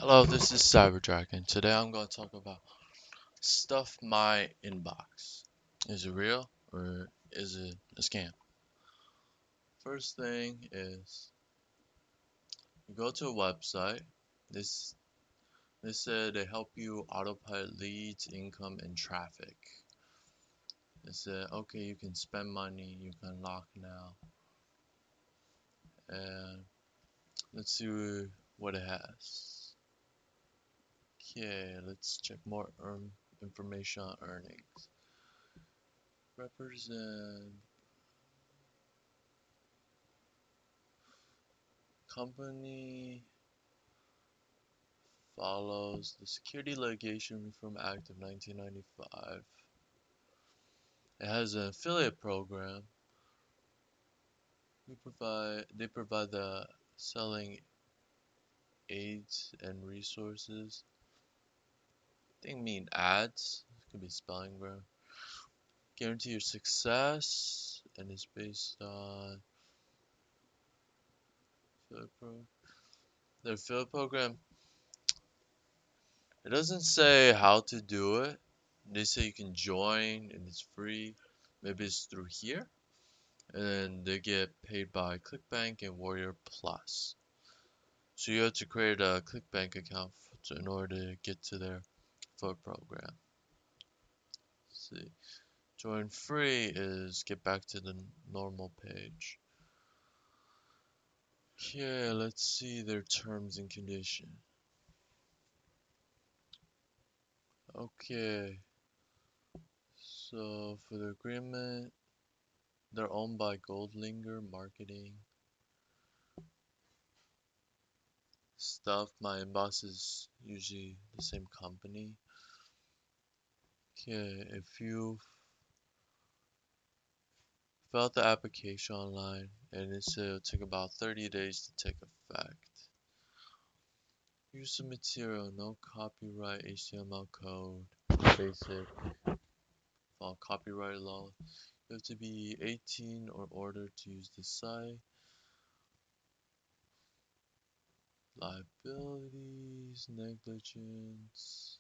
Hello, this is CyberDragon. Today I'm going to talk about Stuff My Inbox. Is it real or is it a scam? First thing is you go to a website. This they said they help you autopilot leads, income, and traffic. They said okay, you can spend money, you can lock now, and let's see what it has. Okay, let's check more information on earnings. Represent company follows the Security Litigation Reform Act of 1995. It has an affiliate program. They provide the selling aids and resources. I think mean ads. It could be spelling error. Guarantee your success and is based on their affiliate program. It doesn't say how to do it. They say you can join and it's free. Maybe it's through here. And they get paid by ClickBank and Warrior Plus. So you have to create a ClickBank account in order to get to their foot program. Let's see, join free is get back to the normal page. Okay, let's see their terms and conditions. Okay, so for the agreement, they're owned by Goldlinger Marketing. Stuff My Inbox is usually the same company. Okay, if you fill out the application online and it said it'll take about 30 days to take effect. Use the material, no copyright, HTML code, basic, follow copyright law. You have to be 18 or older to use the site. Liabilities, negligence.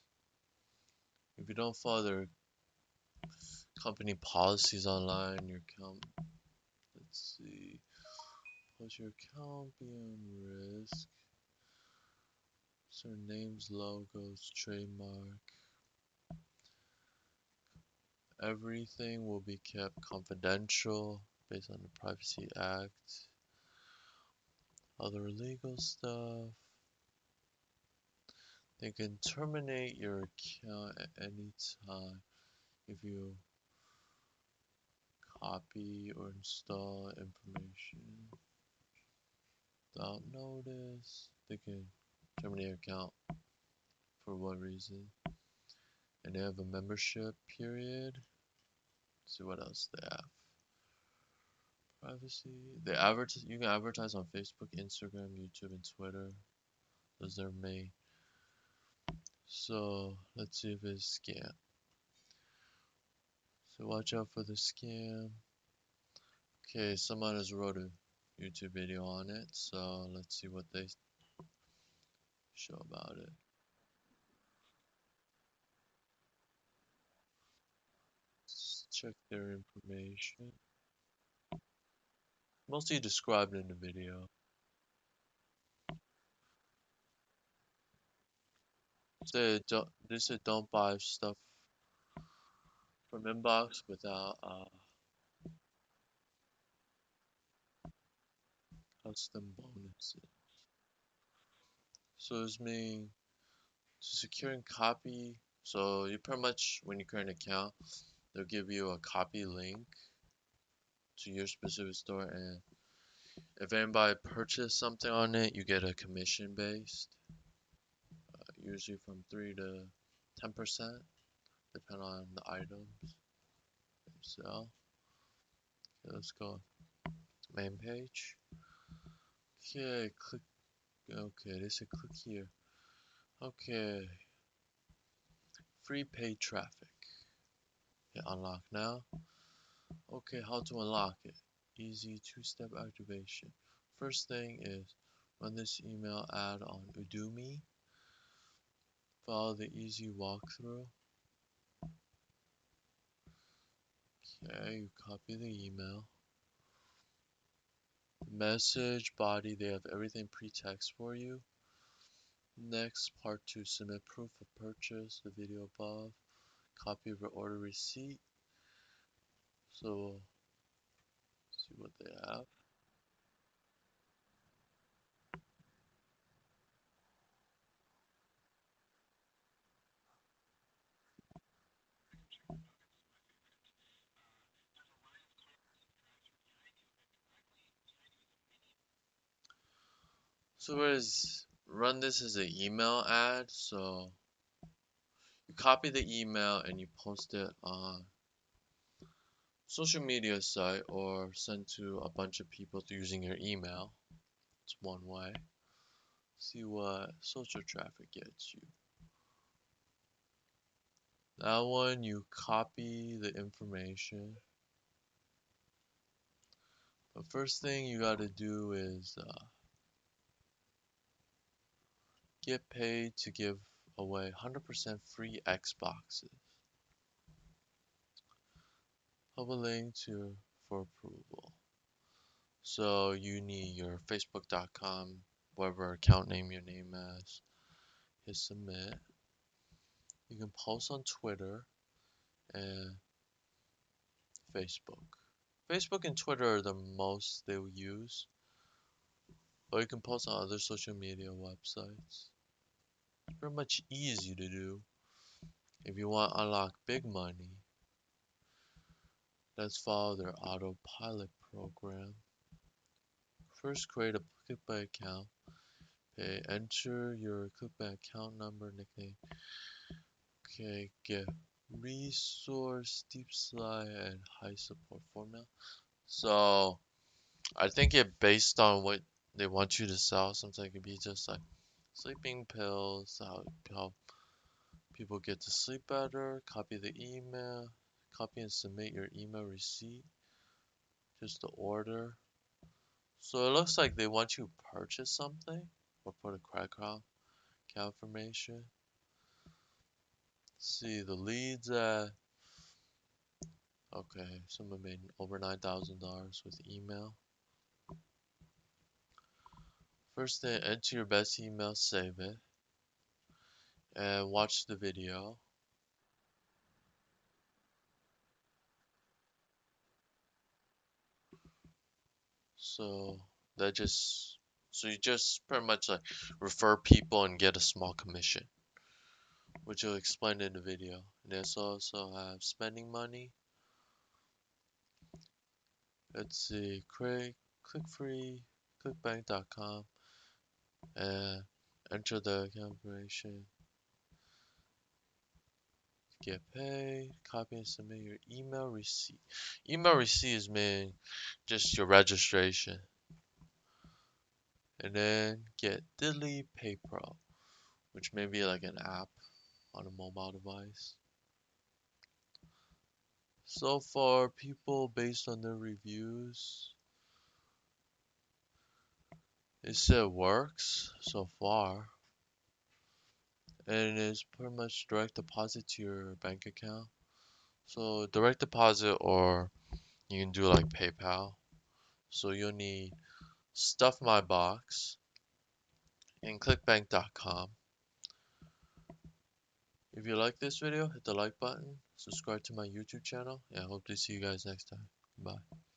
If you don't follow their company policies online, your account, let's see, post your account be on risk. So names, logos, trademark. Everything will be kept confidential based on the Privacy Act. Other legal stuff. They can terminate your account at any time if you copy or install information without notice. They can terminate your account for what reason. And they have a membership period. Let's see what else they have. Privacy. You can advertise on Facebook, Instagram, YouTube, and Twitter. Those are main. So let's see if it's scam. So watch out for the scam. Okay, someone has wrote a YouTube video on it. So let's see what they show about it. Let's check their information. Mostly described in the video. They said don't buy stuff from inbox without custom bonuses. So it's mean to secure and copy. So you pretty much when you create an account, they'll give you a copy link to your specific store, and if anybody purchased something on it, you get a commission based, usually from 3 to 10%, depending on the items you sell. Okay, let's go main page. Okay, click. Okay, they said click here. Okay, free paid traffic. Okay, unlock now. Okay, how to unlock it? Easy two-step activation. First thing is run this email ad on Udemy. Follow the easy walkthrough. Okay, you copy the email. Message body, they have everything pre-text for you. Next, part 2, submit proof of purchase, the video above. Copy of your order receipt. So, see what they have. So run this as an email ad. So you copy the email and you post it on social media site or send to a bunch of people using your email. It's one way. See what social traffic gets you. That one you copy the information. The first thing you gotta do is get paid to give away 100% free Xboxes. Have a link for approval. So you need your facebook.com, whatever account name your name as. Hit submit. You can post on Twitter and Facebook. Facebook and Twitter are the most they will use. Or you can post on other social media websites. It's pretty much easy to do. If you want to unlock big money, let's follow their autopilot program. First, create a ClickBank account. Okay, enter your ClickBank account number, nickname. Okay, get resource, deep slide, and high support formula. So, I think it based on what they want you to sell. Sometimes it could be just like sleeping pills, how people get to sleep better. Copy the email, copy and submit your email receipt, just the order. So it looks like they want you to purchase something or put a credit card confirmation. See the leads at, okay, someone made over $9,000 with email. First thing, enter your best email, save it, and watch the video. So so you just pretty much like refer people and get a small commission, which you'll explain in the video. And there's also have spending money. Let's see, click free, clickbank.com, and enter the confirmation. Get paid, copy and submit your email receipt. Email receipt is mean just your registration. And then get Diddly PayPro, which may be like an app on a mobile device. So far, people based on their reviews, it said works so far. And it's pretty much direct deposit to your bank account. So direct deposit or you can do like PayPal. So you'll need Stuff My Box and clickbank.com. If you like this video, hit the like button, subscribe to my YouTube channel, and I hope to see you guys next time. Bye.